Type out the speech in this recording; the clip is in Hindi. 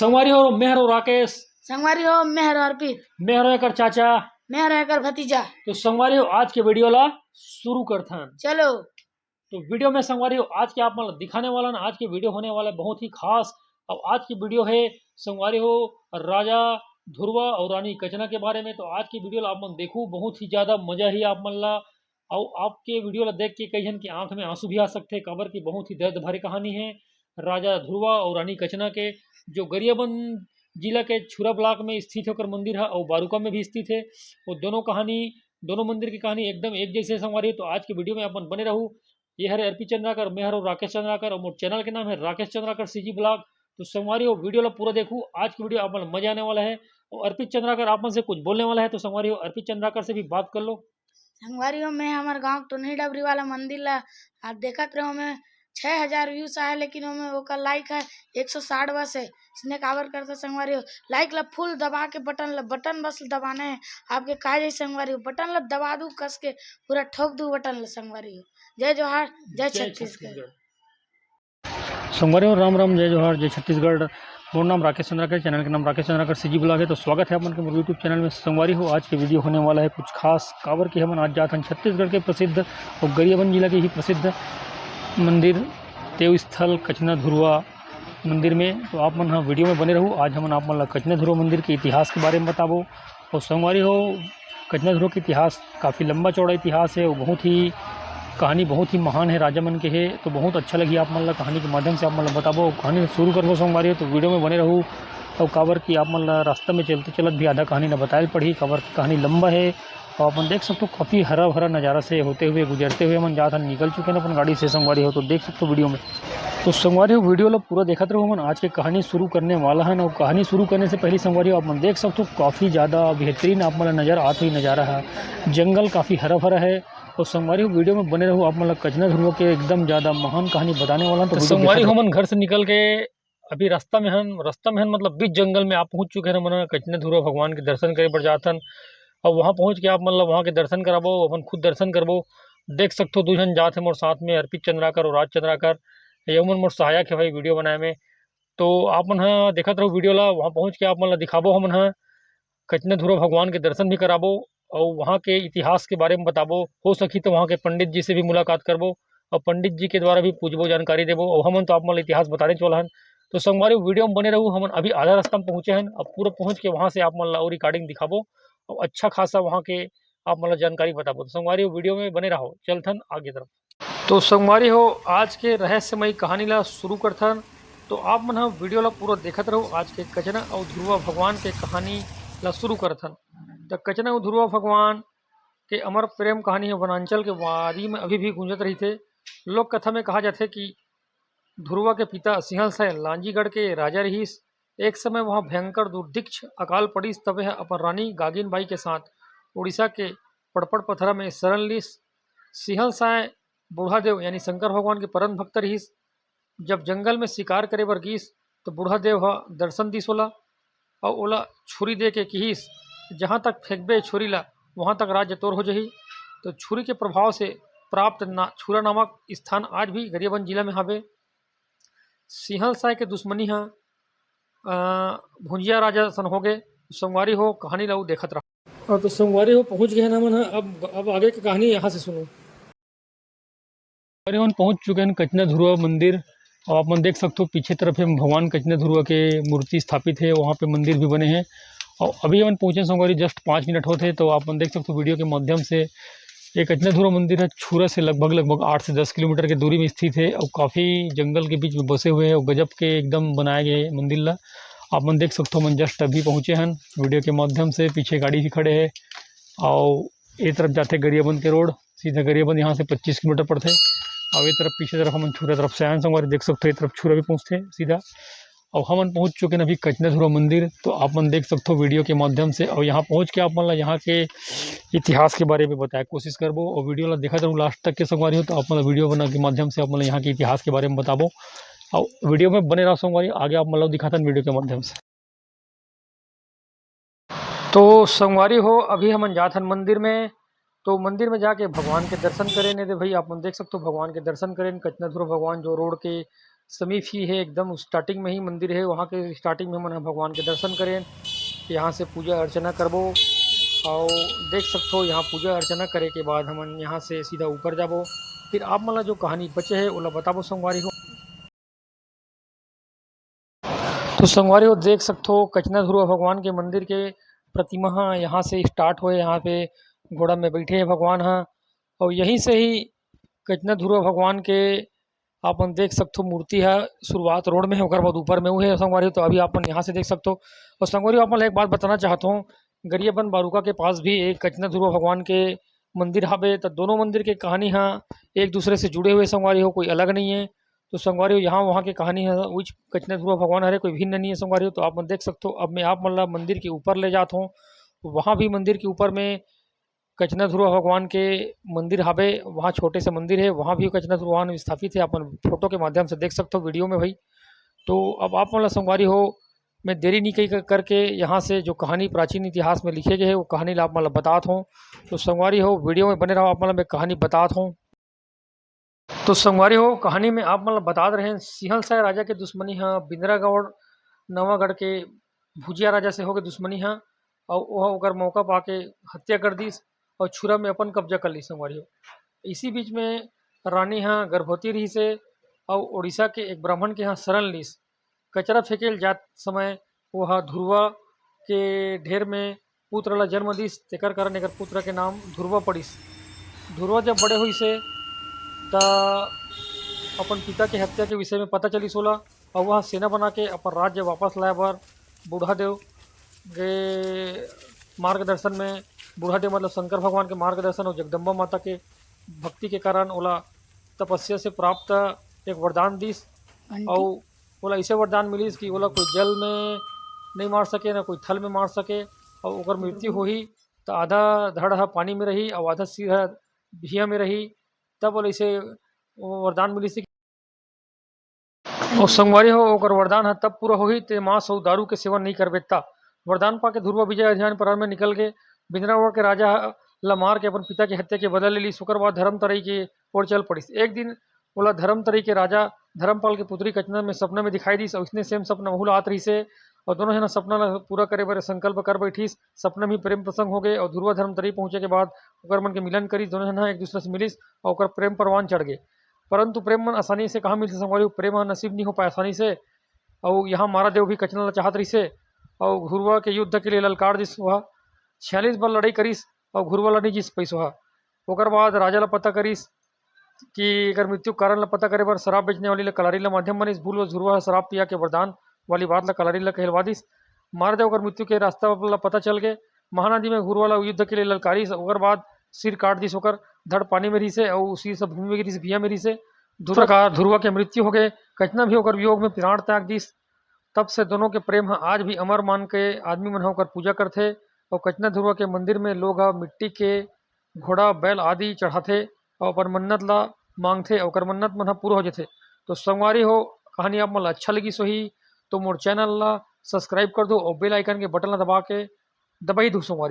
संगवारी हो मेहर और राकेश, संगवारी हो मेहर अर्पित, मेहर एकर चाचा, मेहर एकर भतीजा। तो संगवारी हो आज के वीडियो ला शुरू करते हैं। चलो तो वीडियो में संगवारी हो आज के आप मतलब दिखाने वाला ना, आज के वीडियो होने वाला है बहुत ही खास। अब आज की वीडियो है संगवारी हो राजा ध्रुवा और रानी कचना के बारे में। तो आज की वीडियो ला आप मन देखो, बहुत ही ज्यादा मजा ही आप मन ला। और आपके वीडियो ला देख के कई जन की आंख में आंसू भी आ सकते हैं। कबर की बहुत ही दर्द भरी कहानी है राजा ध्रुवा और रानी कचना के, जो गरियाबंद जिला के छुरा ब्लॉक में स्थित होकर मंदिर है और बारूका में भी स्थित है। वो दोनों मंदिर की कहानी एकदम एक जैसे संगवारी। तो आज की वीडियो में अपन बने रहूँ। ये हरे अर्पित चंद्राकर, मैं हरो राकेश चंद्राकर और मोर चैनल के नाम है राकेश चंद्राकर सीजी ब्लॉग। तो संगवारी हो वीडियो ला पूरा देखूँ, आज की वीडियो आप मजा आने वाला है। और अर्पित चंद्राकर आप से कुछ बोलने वाला है, तो संगवारी हो अर्पित चंद्राकर से भी बात कर लो। संगवारी हो मैं हमारे गांव टोनी डबरी वाला मंदिर ला आप देखत रहो। मैं 6000 व्यूज आए, लेकिन ओमे ओकर लाइक है 160 बस है। इसने काबर करता संगवारी हो लाइक ला फुल दबा के बटन बस दबाना है आपके काज। संगवारी हो बटन ला दबा दू कस के, पूरा ठोक दू बटन ला। संगवारी हो जय जोहार, जय छत्तीसगढ़। संगवारी हो राम राम, जय जोहार, जय छत्तीसगढ़। मोर नाम राकेश चंद्राकर, चैनल का नाम राकेश चंद्राकर सीजी ब्लॉग है। तो स्वागत है अपन के यूट्यूब चैनल में। संगवारी हो आज के वीडियो होने वाला है कुछ खास। काबर की हम आज जाते हैं छत्तीसगढ़ के प्रसिद्ध और गरियाबंद जिला के ही प्रसिद्ध मंदिर देव स्थल कचना ध्रुवा मंदिर में। तो आप मन हाँ वीडियो में बने रहूँ। आज हम आप मन कचना ध्रुवा मंदिर के इतिहास के बारे में बताबो। और संगवारी हो कचना ध्रुवा का इतिहास काफ़ी लंबा चौड़ा इतिहास है। वो कहानी बहुत ही महान है, राजा मन के है। तो बहुत अच्छा लगी आप मन कहानी के माध्यम से आप मन बताबो। कहानी शुरू करबो संगवारी हो, तो वीडियो में बने रहूँ। और काबर की आप मन रास्ता में चलते चलत भी आधा कहानी न बताए पड़ी। काबर की कहानी लंबा है और अपन देख सकते हो काफ़ी हरा भरा नज़ारा से होते हुए गुजरते हुए हम जहाँ निकल चुके हैं अपन गाड़ी से संगवारी हो। तो देख सकते हो वीडियो में। तो संगवारी हो वीडियो ला पूरा देखते रहो। मन आज के कहानी शुरू करने वाला है। और कहानी शुरू करने से पहले संगवारी हो आप मन देख सकते हो काफ़ी ज़्यादा बेहतरीन आप मन नज़र आती हुई नज़ारा है। जंगल काफ़ी हरा भरा है। और संगवारी हो वीडियो में बने रहो। आप मतलब कचना ध्रुवा के एकदम ज़्यादा महान कहानी बताने वाला। तो संगवारी हो मन घर से निकल के अभी रास्ता में हन मतलब बीच जंगल में आप पहुंच चुके हैं। मन कचना ध्रुवा भगवान के दर्शन करे बर जातन। और वहाँ पहुँच के आप मतलब वहाँ के दर्शन कराबो, अपन खुद दर्शन करबो। देख सकते हो दो जन जात है मोर साथ में, अर्पित चंद्राकर और राज चंद्राकर। ये मन मोर सहायक है भाई वीडियो बनाए में। तो आप मन हाँ देखत रहो वीडियो ला। वहाँ पहुँच के आप मन दिखाबो हमन हाँ कचना ध्रुवा भगवान के दर्शन भी कराबो और वहाँ के इतिहास के बारे में बताबो। हो सकी तो वहाँ के पंडित जी से भी मुलाकात करबो और पंडित जी के द्वारा भी पूछबो, जानकारी देबो। और हमन तो आप मन इतिहास बताने चला हन। तो संगवारी वीडियो में बने रहूँ। हमन अभी आधा रास्ता में पहुँचे हैं। अब पूरा पहुँच के वहाँ से आप मन और रिकॉर्डिंग दिखाबो और अच्छा खासा वहाँ के आप मतलब जानकारी बताबो। तो संगवारी हो वीडियो में बने रहो, चलथन आगे तरफ। तो संगवारी हो आज के रहस्यमयी कहानी ला शुरू करथन। तो आप मन वीडियो ला पूरा देखत रहो। आज के कचना और ध्रुवा भगवान के कहानी ला शुरू करथन। तो कचना और ध्रुवा भगवान के अमर प्रेम कहानी है वनांचल के वादी में अभी भी गूंजत रही थे। लोक कथा में कहा जाता है कि ध्रुवा के पिता सिंहलसै लांजीगढ़ के राजा रहीस। एक समय वहां भयंकर दुर्भिक्ष अकाल पड़ी, तब वह अपन रानी गागिन बाई के साथ उड़ीसा के पड़पड़ पथरा में शरण लीस। सिंहलसै बूढ़ादेव यानी शंकर भगवान के परम भक्त रहीस। जब जंगल में शिकार करे बर गिस तो बूढ़ादेव दर्शन दिस ओला और ओला छुरी दे के किहिस, जहाँ तक फेंकबे छुरी ला वहाँ तक राज्य तोर हो जही। तो छुरी के प्रभाव से प्राप्त छुरा नामक स्थान आज भी गरियाबंद जिला में हवे। सिंहलसै के दुश्मनी भुंजिया राजा सन हो गए। संगवारी हो कहानी ला देखत रहो। और तो संगवारी हो पहुंच गए ना मन। अब आगे की कहानी यहाँ से सुनो। हम पहुंच चुके हैं कचना ध्रुवा मंदिर। और आप मन देख सकते हो पीछे तरफ है भगवान कचना ध्रुवा के मूर्ति स्थापित है, वहाँ पे मंदिर भी बने हैं। और अभी हम पहुंचे संगवारी जस्ट 5 मिनट होते। तो आप मन देख सकते हो वीडियो के माध्यम से ये कचना ध्रुवा मंदिर है छुरा से लगभग 8 से 10 किलोमीटर की दूरी में स्थित है। और काफ़ी जंगल के बीच में बसे हुए हैं और गजब के एकदम बनाए गए मंदिर ला आप मन देख सकते हो। मन जस्ट अभी पहुँचे हैं वीडियो के माध्यम से। पीछे गाड़ी भी खड़े है और ये तरफ जाते गरियाबंद के रोड, सीधा गरियाबंद यहाँ से 25 किलोमीटर पड़ते। और ये तरफ पीछे तरफ हम छुरा तरफ से आए संगवारी देख सकते हो। ये तरफ छुरा भी पहुँचते सीधा। और हम पहुँच चुके हैं अभी कचना ध्रुवा मंदिर। तो आप मन देख सकते हो वीडियो के माध्यम से। और यहाँ पहुँच के आप मन यहाँ के इतिहास के बारे में बताया कोशिश करबो और वीडियो ला देखा रहूँ लास्ट तक के संगवारी हो। तो आप मतलब वीडियो बना के माध्यम से आप मतलब यहाँ के इतिहास के बारे में बताबो और वीडियो में बने रहो संगवारी। आगे आप मतलब दिखाता वीडियो के माध्यम से। तो संगवारी हो अभी हम जात हन मंदिर में। तो मंदिर में जाके भगवान के दर्शन करें। नहीं तो भाई आप देख सकते हो भगवान के दर्शन करें। कचना ध्रुवा भगवान जो रोड के समीप ही है, एकदम स्टार्टिंग में ही मंदिर है। वहाँ के स्टार्टिंग में मन भगवान के दर्शन करें, यहाँ से पूजा अर्चना करबो और देख सकते हो यहाँ पूजा अर्चना करे के बाद हमन यहाँ से सीधा ऊपर जाबो। फिर आप मला जो कहानी बचे है ओला बताबो संगवारी हो। तो संगवारी हो देख सकते हो कचना ध्रुव भगवान के मंदिर के प्रतिमा ह यहाँ से स्टार्ट हुए, यहाँ पे घोड़ा में बैठे हैं भगवान ह और यहीं से ही कचना ध्रुव भगवान के आपन देख सकते हो मूर्ति है। शुरुआत रोड में है, ओकर बाद ऊपर में वो है संगवारी हो। तो अभी आपन यहाँ से देख सकते हो। और संगवारी हो आपन एक बात बताना चाहता हूँ, गरियाबंद बारूका के पास भी एक कचना ध्रुव भगवान के मंदिर हावे। तो दोनों मंदिर के कहानी हाँ एक दूसरे से जुड़े हुए संगवारी हो, कोई अलग नहीं है। तो संगवारी हो यहाँ वहाँ की कहानी है उच कचना ध्रुव भगवान हरे कोई भिन्न नहीं है संगवारी हो। तो आप मन देख सकते हो। अब मैं आप मतलब मंदिर के ऊपर ले जाता हूँ। वहाँ भी मंदिर के ऊपर में कचना ध्रुव भगवान के मंदिर हावे, वहाँ छोटे से मंदिर है, वहाँ भी कचना ध्रुव भगवान स्थापित है। अपन फोटो के माध्यम से देख सकते हो वीडियो में भाई। तो अब आप मतलब संगवारी हो मैं देरी नहीं कही करके यहाँ से जो कहानी प्राचीन इतिहास में लिखे गए है वो कहानी ला आप मतलब बताता हूँ। तो संगवारी हो वीडियो में बने रहो, आप मतलब मैं कहानी बताता हूँ। तो संगवारी हो कहानी में आप मतलब बता रहे हैं सिंहलसाय राजा के दुश्मनी हाँ बिंद्रागढ़ नवागढ़ के भुजिया राजा से होके दुश्मनी हाँ और वह ओकर मौका पाके हत्या कर दी और छुरा में अपन कब्जा कर ली संगवारी हो। इसी बीच में रानी हाँ गर्भवती रही से और उड़ीसा के एक ब्राह्मण के यहाँ शरण लीस। कचरा फेंकेल जात समय वह ध्रुवा के ढेर में पुत्र ला जन्म दिस, तेकर कारण एकर पुत्र के नाम ध्रुवा पड़िस। ध्रुवा जब बड़े हुई से त अपन पिता के हत्या के विषय में पता चली सोला और वह सेना बना के अपन राज्य वापस लाए बर बूढ़ादेव के मार्गदर्शन में, बूढ़ादेव मतलब शंकर भगवान के मार्गदर्शन और जगदम्बा माता के भक्ति के कारण ओला तपस्या से प्राप्त एक वरदान दिस। और ओला ऐसे वरदान मिलिस कि ओला कोई जल में नहीं मार सके ना कोई थल में मार सके और ओकर मृत्यु होही तो आधा धड़ ह पानी में रही और आधा सिर ह भिया में रही। तब ओला ऐसे वरदान मिलिस और संगवारी हो ओकर वरदान है तब पूरा होही ते मांस और दारू के सेवन नहीं करबेता। वरदान पाके ध्रुवा विजय अभियान प्रारंभ में निकल गए, बिंद्रावड़ के राजा ला मार के अपन पिता की हत्या के बदल ले ली। शुक्र बाद धर्म तरई के ओर चल पड़िस। एक दिन बोला धर्म तरई के राजा धर्मपाल की पुत्री कचना में सपना में दिखाई दी और उसने सेम सपना बहुल आत रही से और दोनों जना सपना ला पूरा करे बर संकल्प कर बैठिस। सपना में प्रेम प्रसंग हो गए और ध्रुवा धर्म तरई पहुंचे के बाद ओकर मन के मिलन करी, दोनों जना एक दूसरे से मिलिस और ओकर प्रेम परवान चढ़ गए। परंतु प्रेम मन आसानी से कहाँ मिल संगवारी, प्रेम नसीब नहीं हो पाए आसानी से। और यहाँ मारा देव भी कचना ला चाहत रही से और घुरवा के युद्ध के लिए ललकार दिस। वह 46 बार लड़ाई करिस और घुरवा ला नहीं जीत पैस। ओकर बाद राजा ला पता करिस कि एकर मृत्यु कारण ला पता करे बर शराब बेचने वाली ला कलारी ला माध्यम बनिस। भूल झुरवा शराब पिया के वरदान वाली बात ला कलारी ला कहलवा दिस। मार देव ओकर मृत्यु के रास्ता ला पता चल गए। महानदी में घुरवा ला युद्ध के लिए ललकारिस। ओकर बाद सिर काट दिस, ओकर धड़ पानी में रही से और सिर सब भूमि में गिरी से भिया में रही से। ध्रुवा के मृत्यु हो गए, कचना भी होकर वियोग में प्राण त्याग दिस। तब से दोनों के प्रेम आज भी अमर मान के आदमी मन होकर पूजा करते और कचना ध्रुवा के मंदिर में लोग मिट्टी के घोड़ा बैल आदि चढ़ाते और अपन मन्नत ला मांगते और ओकर मन्नत मन पूरा हो जाते। तो संगवारी हो कहानी आप मन अच्छा लगी सोही तो मोर चैनल ला सब्सक्राइब कर दो और बेल आइकन के बटन ला दबा के दबाई दो संगवारी।